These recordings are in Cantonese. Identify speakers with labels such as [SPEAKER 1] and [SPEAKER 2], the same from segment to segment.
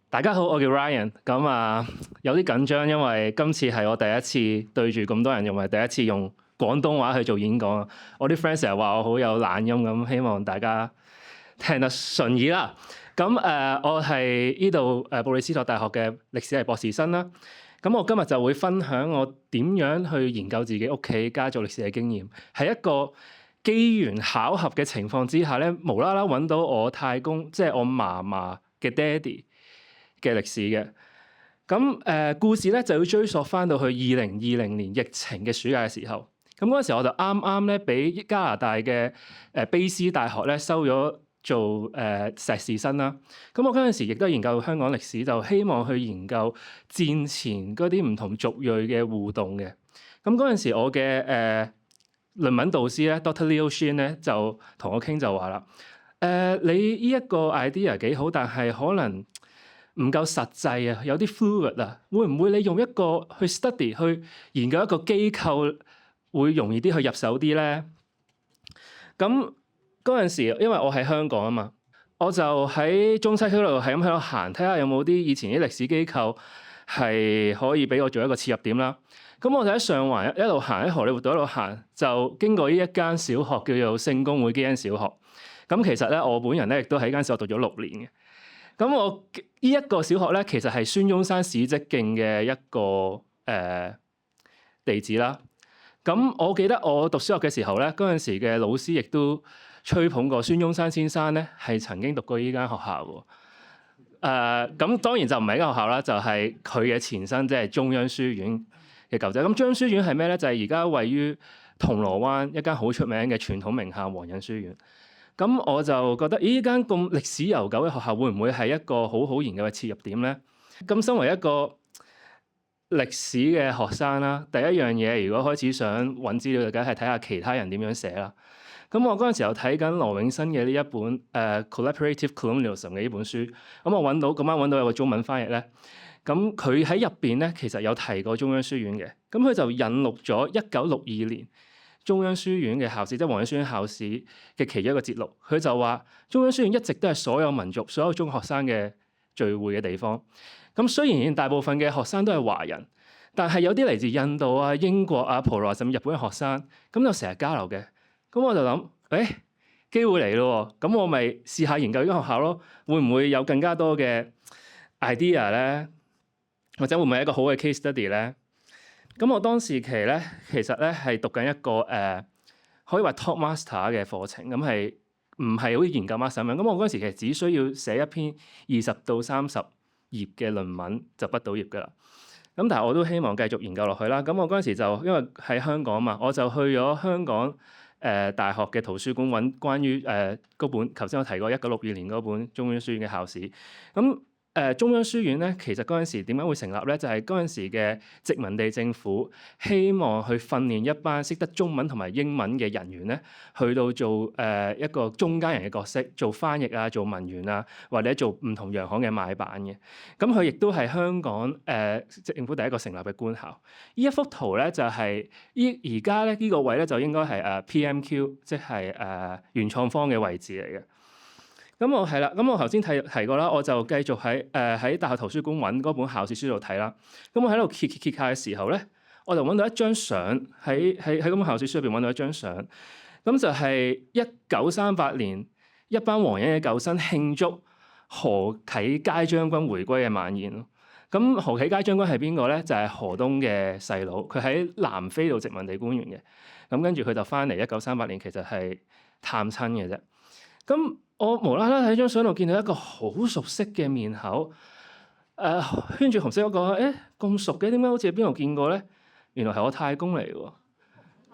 [SPEAKER 1] 大家好，我叫 Ryan。有啲緊張，因為今次係我第一次對住咁多人，又係第一次用廣東話去做演講啊！我啲 friend 成日話我好有懶音咁，希望大家聽得順耳啦。我係呢度布里斯托大學嘅歷史系博士生啦。我今日就會分享我點樣去研究自己屋企家族歷史嘅經驗，係一個機緣巧合嘅情況之下咧，無啦啦揾到我太公，即係我嫲嫲嘅爹哋嘅歷史嘅。故事咧就要追溯翻到去2020年疫情嘅暑假嘅時候。嗰陣時我就啱啱咧俾加拿大嘅卑斯大學咧收咗做碩士生啦。我嗰陣時亦都研究香港歷史，就希望去研究戰前嗰啲唔同族裔嘅互動嘅。嗰陣時我嘅論文導師咧 Dr. Leo Shin 咧就同我傾就話啦，你呢一個 idea 幾好，但係可能唔夠實際啊，有啲 fluid 啊，會唔會你用一個去 study 去研究一個機構會容易啲去入手啲咧？嗰陣時，因為我喺香港啊嘛，我就喺中西區度係咁喺度行，睇下有冇啲以前啲歷史機構係可以俾我做一個切入點啦。我就喺上環一路行，喺荷里活道一路行，就經過呢一間小學叫做聖公會基恩小學。其實咧，我本人咧亦都喺間小學讀咗6年嘅。我呢一個小學咧，其實係孫中山史蹟徑嘅一個地址啦。我記得我讀小學嘅時候咧，嗰陣時嘅老師亦都吹捧過孫中山先生咧，係曾經讀過呢間學校喎。咁當然就唔係呢間學校啦，就係佢嘅前身，即係中央書院嘅舊址。中央書院係咩咧？就係而家位於銅鑼灣一間好出名嘅傳統名校皇仁書院。我就覺得，呢間咁歷史悠久嘅學校會唔會係一個好好研究嘅切入點咧？身為一個歷史嘅學生啦，第一樣嘢如果開始想揾資料，就梗係睇下其他人點樣寫啦。我嗰陣時候睇緊羅永新嘅呢一本Collaborative Colonialism 嘅呢本書，我咁啱揾到有個中文翻譯咧。佢喺入邊咧，其實有提過中央書院嘅。佢就引錄咗1962年中央書院嘅校史，即係皇仁書院校史嘅其中一個節錄。佢就話中央書院一直都係所有民族、所有中學生嘅聚會嘅地方。雖然大部分嘅學生都係華人，但係有啲嚟自印度啊、英國啊、葡萄牙甚至日本嘅學生，就成日交流嘅。我就諗，機會嚟咯，我咪試下研究呢間學校咯，會唔會有更加多嘅 idea 咧？或者會唔會係一個好嘅 case study 咧？我當時期咧，其實咧係讀緊一個可以話 top master 嘅課程，係唔係好似研究 master 咁樣？我嗰陣時其實只需要寫一篇20到30頁嘅論文就畢到業㗎啦。但係我都希望繼續研究落去啦。我嗰陣時就因為喺香港嘛，我就去咗香港大學嘅圖書館揾關於嗰本頭先我提過1962年嗰本中央書院嘅校史。中央書院咧，其實嗰陣時點解會成立咧？就係嗰陣時嘅殖民地政府希望去訓練一班識得中文同埋英文嘅人員咧，去到做一個中間人嘅角色，做翻譯啊，做文員啊，或者做唔同洋行嘅買辦嘅。佢亦都係香港政府第一個成立嘅官校。呢一幅圖咧就係而家咧呢個位咧就應該係PMQ，即係原創方嘅位置嚟嘅。我係啦，我頭先提過啦，我就繼續喺大學圖書館揾嗰本校史書度睇啦。我喺度揭下嘅時候咧，我就揾到一張相，喺嗰本校史書入邊揾到一張相。就係1938年一班皇仁嘅舊生慶祝何啟佳將軍回歸嘅晚宴咯。何啟佳將軍係邊個咧？就係何東嘅細佬，佢喺南非度殖民地官員嘅。跟住佢就翻嚟1938年，其實係探親嘅啫。我無啦啦喺張相度見到一個好熟悉嘅面口，圈住紅色嗰個，咁熟嘅，點解好似喺邊度見過咧？原來係我太公嚟喎。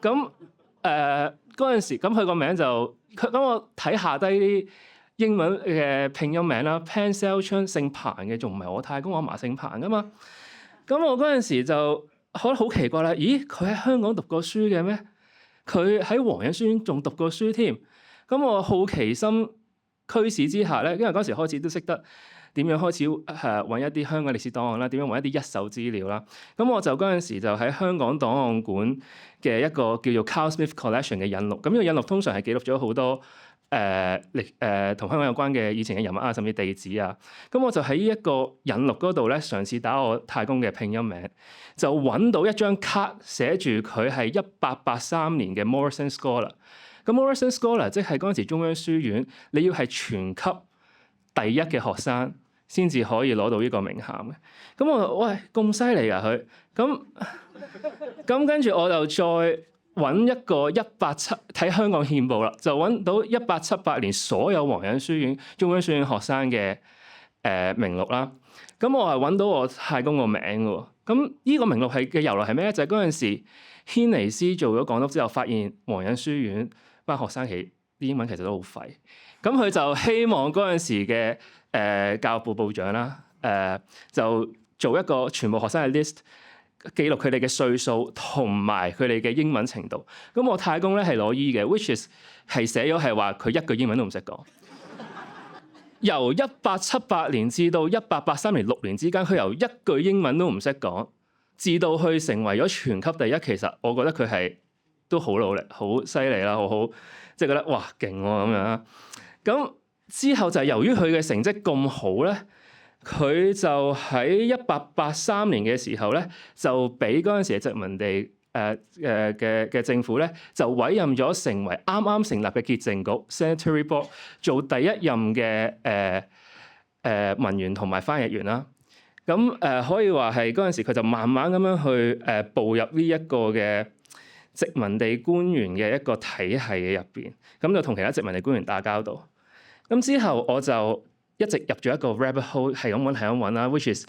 [SPEAKER 1] 嗰陣時，佢個名就我睇下低啲英文嘅拼音名啦，Pan Sel Chun 姓彭嘅，仲唔係我太公，我阿嫲姓彭噶嘛。我嗰陣時就覺得好奇怪啦，咦？佢喺香港讀過書嘅咩？佢喺皇仁書院仲讀過書添。我好奇心驅使之下咧，因為嗰時開始都識得點樣開始揾一啲香港歷史檔案啦，點樣揾一啲一手資料啦。我就嗰陣時就喺香港檔案館嘅一個叫做 Carl Smith Collection 嘅引錄。呢個引錄通常係記錄咗好多同香港有關嘅以前嘅人物啊，甚至地址啊。咁我就喺呢一個引錄嗰度咧，嘗試打我太公嘅拼音名，就揾到一張卡寫住佢係1883年嘅 Morrison Scholar。咁 Morrison Scholar 即係嗰陣時中央書院，你要係全級第一嘅學生先至可以攞到呢個名銜嘅。咁我喂，咁犀利啊佢，咁跟住我就再揾一個睇香港憲報啦，就揾到1878年所有皇仁書院、中央書院學生嘅名錄啦。咁我係揾到我太公個名嘅喎。咁呢個名錄嘅由來係咩咧？就係嗰陣時軒尼詩做咗港督之後，發現皇仁書院班學生啲英文其實都好廢。咁佢就希望嗰陣時嘅教育部部長啦，就做一個全部學生嘅 list，記錄佢哋嘅歲數同埋佢哋嘅英文程度。咁我太公咧係攞 E 嘅 ，which is 係寫咗係話佢一句英文都唔識講。由1878年至到1883年6年之間，佢由一句英文都唔識講，至到去成為咗全級第一。其實我覺得佢係都好努力、好犀利啦，好即係覺得哇勁喎咁樣。咁之後就係由於佢嘅成績咁好咧，佢就喺1883年嘅時候咧，就俾嗰陣時嘅殖民地嘅政府咧，就委任咗成為啱啱成立嘅潔淨局 Sanitary Board 做第一任嘅文員同埋翻譯員啦。咁可以話係嗰陣時佢就慢慢咁樣去步入呢一個嘅殖民地官員嘅一個體系嘅入邊，咁就同其他殖民地官員打交道。咁之後我就一直入咗一個 rabbit hole，係咁揾啦。which is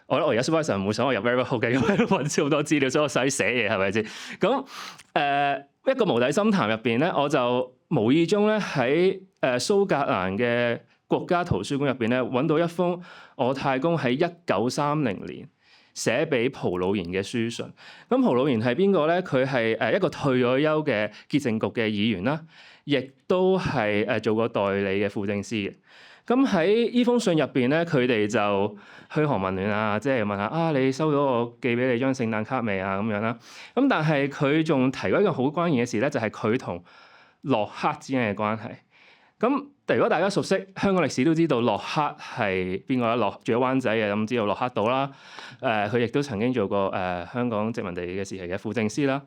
[SPEAKER 1] 我覺得我而家 supervisor 唔會想我入 rabbit hole 嘅，因為揾咗好多資料，所以我使寫嘢係咪先？咁一個無底深潭入邊咧，我就無意中咧喺蘇格蘭嘅國家圖書館入邊咧揾到一封我太公喺1930年寫俾蒲魯賢嘅書信。咁蒲魯賢係邊個咧？佢係一個退咗休嘅潔淨局嘅議員啦，亦都係做過代理嘅副政司嘅。咁喺呢封信入邊咧，佢哋就噓寒問暖啊，即係問下啊，你收到我寄俾你張聖誕卡未啊？咁樣啦。咁但係佢仲提過一個好關鍵嘅事咧，就係佢同洛克之間嘅關係。咁如果大家熟悉香港歷史都知道洛克係邊個咧？住喺灣仔嘅，咁知道洛克道啦。佢亦都曾經做過香港殖民地嘅時期嘅副政司啦。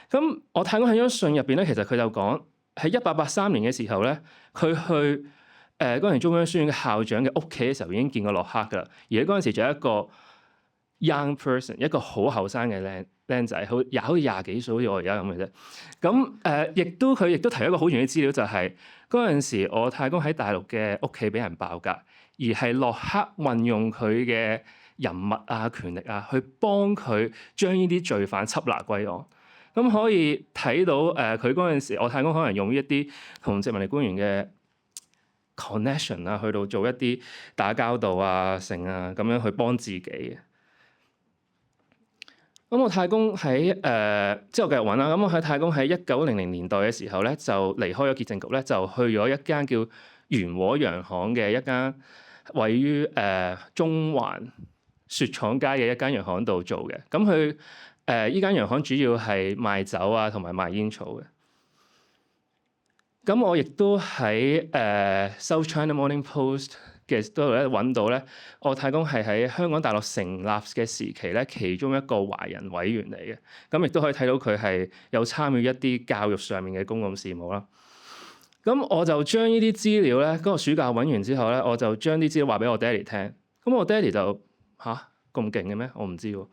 [SPEAKER 1] 咁我睇過喺張信入邊咧，其實佢就講喺1883年嘅時候咧，佢去嗰陣中央書院嘅校長嘅屋企嘅時候已經見過洛克㗎啦。而喺嗰陣時仲有一個 young person， 一個好後生嘅靚仔，好似廿幾歲，好似我而家咁嘅啫。咁佢亦都提一個好重要嘅資料，就係嗰陣時我太公喺大陸嘅屋企俾人爆格，而係洛克運用佢嘅人物啊、權力啊，去幫佢將呢啲罪犯緝拿歸案。咁可以睇到佢嗰陣時，我太公可能用一啲同殖民地官員嘅 connection 啊，去到做一啲打交道啊、成啊咁樣去幫自己嘅。咁我太公喺之後繼續揾啦。咁我喺太公喺1900年代嘅時候咧，就離開咗潔淨局咧，就去咗一間叫元和洋行嘅一間位於中環雪廠街嘅一間洋行度做嘅。咁佢依間洋行主要係賣酒啊同埋賣煙草嘅。咁我亦都喺South China Morning Post 嘅度咧揾到咧，我太公係喺香港大陸成立嘅時期咧，其中一個華人委員嚟嘅。咁亦都可以睇到佢係有參與一啲教育上面嘅公共事務啦。咁我就將呢啲資料咧，嗰個暑假揾完之後咧，我就將啲資料話俾我爹哋聽。咁我爹哋就咁勁嘅咩？我唔知喎。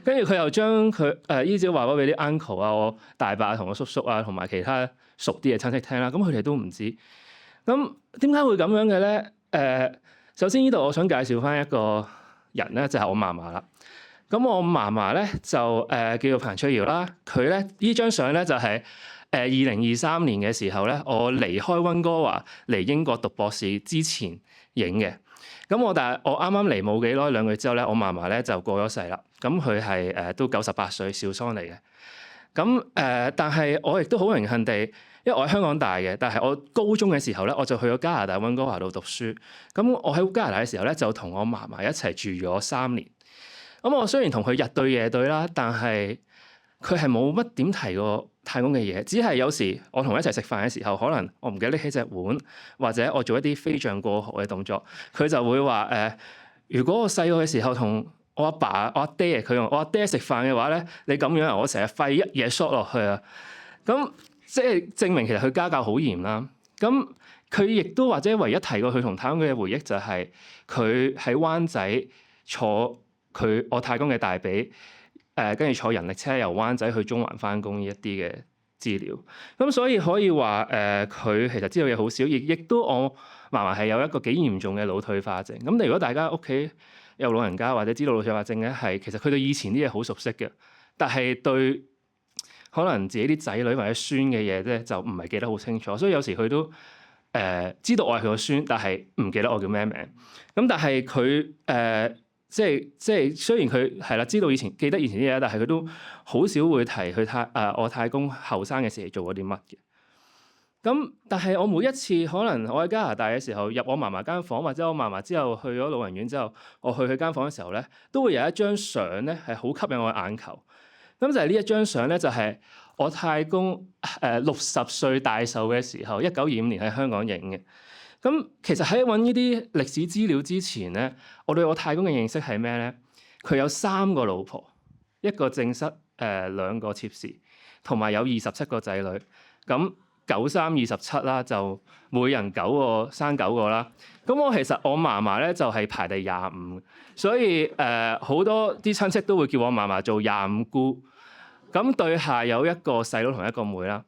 [SPEAKER 1] 跟住佢又將佢呢啲資料話咗俾啲 uncle 啊、我大伯啊、同我叔叔啊，同埋其他熟啲嘅親戚聽啦。咁佢哋都唔知。咁點解會咁樣嘅咧？首先呢度我想介紹翻一個人咧，就係我嫲嫲啦。咁我嫲嫲咧就叫做彭翠瑤啦。佢咧呢張相咧就係2023年嘅時候咧，我離開溫哥華嚟英國讀博士之前影嘅。咁但係我啱啱嚟冇幾耐2個月之後咧，我嫲嫲咧就過咗世啦。咁佢係都98歲少喪嚟嘅。咁但係我亦都好榮幸地，因為我喺香港大嘅，但係我高中嘅時候咧，我就去咗加拿大溫哥華度讀書。咁我喺加拿大嘅時候咧，就同我嫲嫲一齊住咗3年。咁我雖然同佢日對夜對啦，但係佢係冇乜點提過太公嘅嘢，只係有時我同佢一齊食飯嘅時候，可能我唔記得拎起隻碗，或者我做一啲飛象過河嘅動作，佢就會話如果我細個嘅時候同我阿爸、我阿爹，佢用我阿爹食飯嘅話咧，你咁樣我成日廢一嘢 shot 落去啊！咁即係證明其實佢家教好嚴啦。咁佢亦都或者唯一提過佢同太公嘅回憶就係佢喺灣仔坐我太公嘅大髀，跟住坐人力車由灣仔去中環返工呢一啲嘅資料。咁所以可以話佢其實知道嘢好少，亦都我嫲嫲係有一個幾嚴重嘅腦退化症。咁如果大家屋企有老人家或者知道腦退化症咧，係其實佢對以前啲嘢好熟悉嘅，但係對可能自己啲仔女或者孫嘅嘢咧就唔係記得好清楚，所以有時佢都知道我係佢個孫，但係唔記得我叫咩名。咁但係佢即係雖然佢係啦，知道記得以前啲嘢，但係佢都好少會提佢我太公後生嘅時候做過啲乜嘅。咁但係我每一次可能我喺加拿大嘅時候入我嫲嫲間房，或者我嫲嫲之後去咗老人院之後，我去佢間房嘅時候咧，都會有一張相咧係好吸引我嘅眼球。咁就係呢一張相咧，就係我太公60歲大壽嘅時候，1925年喺香港影嘅。咁其實喺揾呢啲歷史資料之前咧，我對我太公嘅認識係咩咧？佢有3個老婆，一個正室，2個妾侍，同埋有27個仔女。咁93、27啦，就每人9個，生9個啦。咁我其實我嫲嫲咧就係排第25，所以好多啲親戚都會叫我嫲嫲做25姑。咁對下有一個細佬同一個妹啦。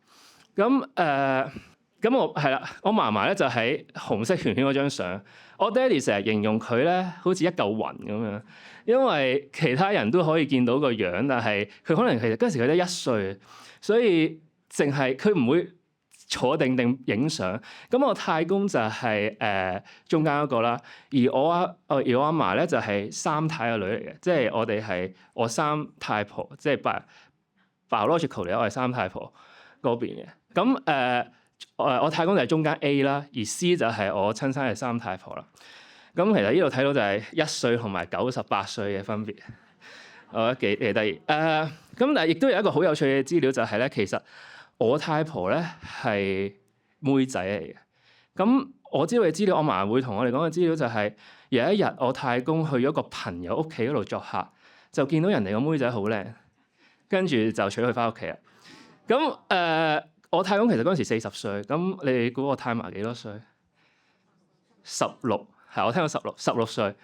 [SPEAKER 1] 咁我係啦，我嫲嫲咧就喺紅色圓圈嗰張相。我爹哋成日形容佢咧好似一嚿雲咁樣，因為其他人都可以見到個樣，但係佢可能其實嗰陣時佢得1歲，所以淨係佢唔會坐定定影相。咁我太公就係中間嗰個啦，而我阿嫲咧就係三太嘅女嚟嘅，即係我哋係我三太婆，即係biological 嚟，我係三太婆嗰邊嘅。咁我太公就係中間 A 啦，而 C 就係我親生嘅三太婆啦。咁其實呢度睇到就係1歲同埋98歲嘅分別，我覺得幾得意。咁但係亦都有一個好有趣嘅資料就係咧，其實我太婆咧係妹仔嚟嘅。咁我知道嘅資料，我嫲會同我哋講嘅資料就係有一日我太公去咗個朋友屋企嗰度作客，就見到人哋個妹仔好靚，跟住就娶佢翻屋企啦。咁我太公其實嗰陣時40歲，咁你估我太嫲幾多歲？16，係我聽到16歲。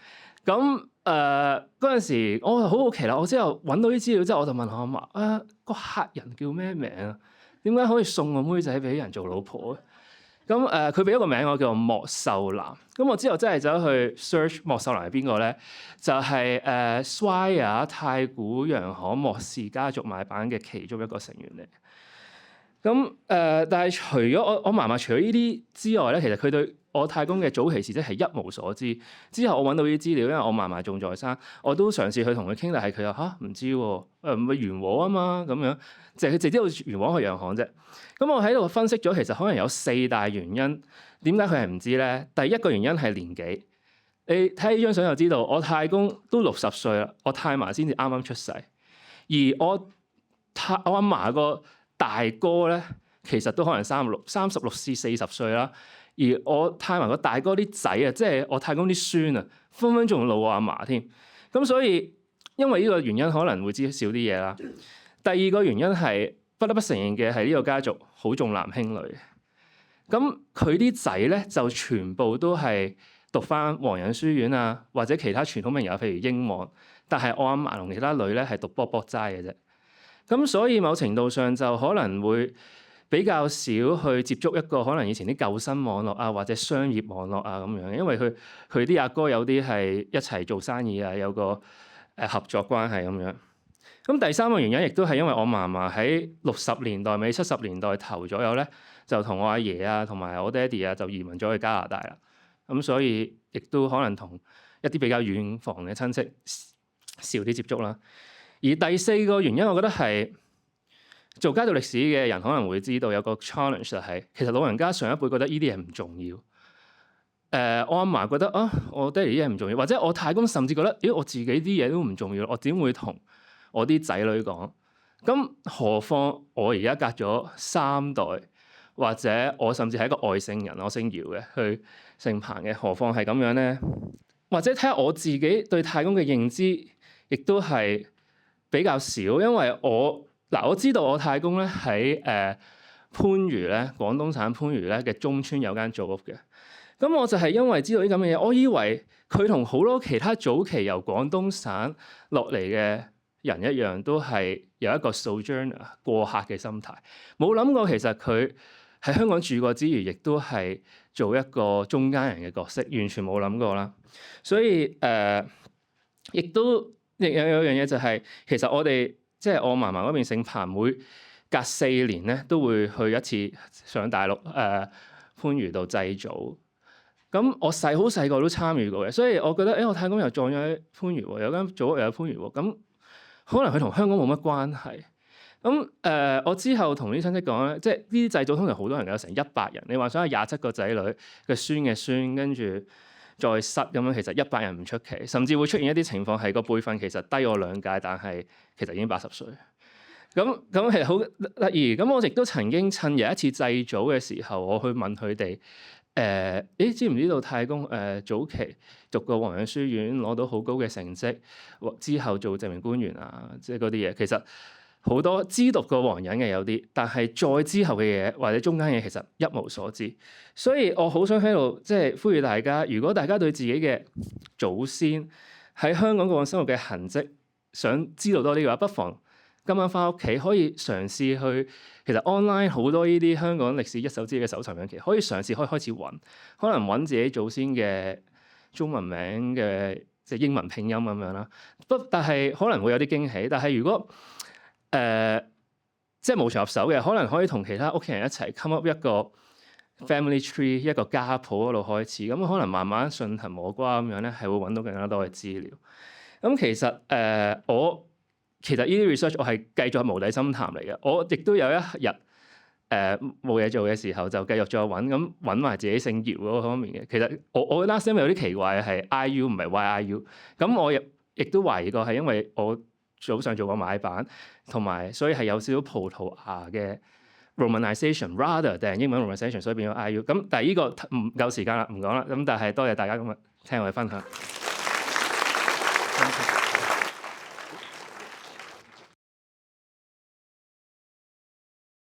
[SPEAKER 1] 咁嗰陣時我就好好奇啦，我之後揾到啲資料之後，我就問我阿嫲個客人叫咩名啊？點解可以送個妹仔俾人做老婆咧？咁佢俾一個名我叫莫秀蘭。咁我之後真係走去 search 莫秀蘭係邊個咧？就係Swire 太古洋行莫氏家族買辦嘅其中一個成員嚟。咁但係除咗我嫲嫲除咗呢啲之外咧，其實佢對我太公嘅早期事蹟係一無所知。之後我揾到呢啲資料，因為我嫲嫲仲在生，我都嘗試去同佢傾，但係佢又唔知喎，唔係元和啊嘛咁樣，佢直知道元和去洋行啫。咁我喺度分析咗，其實可能有4大原因，點解佢係唔知咧？第一個原因係年紀，你睇呢張相就知道，我太公都60歲啦，我太嫲先至啱啱出世，而我阿嫲個大哥咧，其實都可能36至40歲啦。而我太嫲個大哥啲仔啊，即係我太公啲孫啊，分分鐘老我阿嫲添。咁所以因為呢個原因可能會知少啲嘢啦。第二個原因係不得不承認嘅係呢個家族好重男輕女。咁佢啲仔咧就全部都係讀翻皇仁書院啊，或者其他傳統名校，譬如英皇。但係我阿嫲同其他女咧係讀卜卜齋嘅啫。咁所以某程度上就可能會比較少去接觸一個可能以前啲舊生網絡啊，或者商業網絡啊咁樣，因為佢啲阿哥有啲係一齊做生意啊，有個合作關係咁樣。咁第三個原因亦都係因為我嫲嫲喺60年代尾70年代頭左右咧，就同我阿爺啊同埋我爹哋啊就移民咗去加拿大啦。咁所以亦都可能同一啲比較遠房嘅親戚少啲接觸啦。而第四個原因，我覺得係做街道歷史嘅人可能會知道有個 challenge 就係，其實老人家上一輩覺得呢啲嘢唔重要。我阿嫲覺得我爹哋啲嘢唔重要，或者我太公甚至覺得，我自己啲嘢都唔重要，我點會同我啲仔女講？咁何況我而家隔咗3代，或者我甚至係一個外姓人，我姓姚嘅，去姓彭嘅，何況係咁樣咧？或者睇下我自己對太公嘅認知，亦都係比較少，因為我知道我太公咧喺番禺咧，廣東省番禺咧嘅中村有間祖屋嘅。咁我就係因為知道啲咁嘅嘢，我以為佢同好多其他早期由廣東省落嚟嘅人一樣，都係有一個 sojourner 過客嘅心態，冇諗過其實佢喺香港住過之餘，亦都係做一個中間人嘅角色，完全冇諗過啦。所以亦都有樣嘢就係、其實我哋即係我嫲嫲嗰邊姓彭，每隔4年咧都會去一次上大陸番禺度祭祖。咁我好細個都參與過嘅，所以我覺得我太公又葬咗喺番禺喎，有間祖屋又喺番禺喎，咁可能佢同香港冇乜關係。咁我之後同啲親戚講咧，即係呢啲祭祖通常好多人有成100人，你話想有27個仔女嘅孫嘅孫，跟住再失咁樣，其實100人唔出奇，甚至會出現一啲情況係個輩份其實低我2屆，但係其實已經80歲。咁其實好得意。咁我亦都曾經趁有一次祭祖嘅時候，我去問佢哋。知唔知道太公早期讀過皇仁書院，攞到好高嘅成績，之後做證明官員啊，即係嗰啲嘢。其實好多知讀過皇仁嘅有啲，但係再之後嘅嘢或者中間嘢其實一無所知。所以我好想喺度即係呼籲大家，如果大家對自己嘅祖先喺香港過往生活嘅痕跡想知道多啲嘅話，不妨今晚翻屋企可以嘗試去。其實 online 好多呢啲香港歷史一手資料嘅搜尋引擎，可以嘗試開始揾，可能揾自己祖先嘅中文名嘅即係英文拼音咁樣啦。但係可能會有啲驚喜。但係如果即係無從入手嘅，可能可以同其他屋企人一齊 come up 一個 family tree， 一個家譜嗰度開始。咁可能慢慢順藤摸瓜咁樣咧，係會揾到更加多嘅資料。咁其實其實呢啲 research 我係繼續係無底深潭嚟嘅。我亦都有一日冇嘢做嘅時候，就繼續再揾埋自己姓姚嗰方面嘅。其實我 last name 有啲奇怪，係 IU 唔係 YIU。咁我亦都懷疑過係因為我早上做過買辦，同埋所以係有少少葡萄牙嘅 romanization rather 定英文 romanization， 所以變咗 IU。咁但係呢個唔夠時間啦，唔講啦。咁但係多謝大家今日聽我哋分享。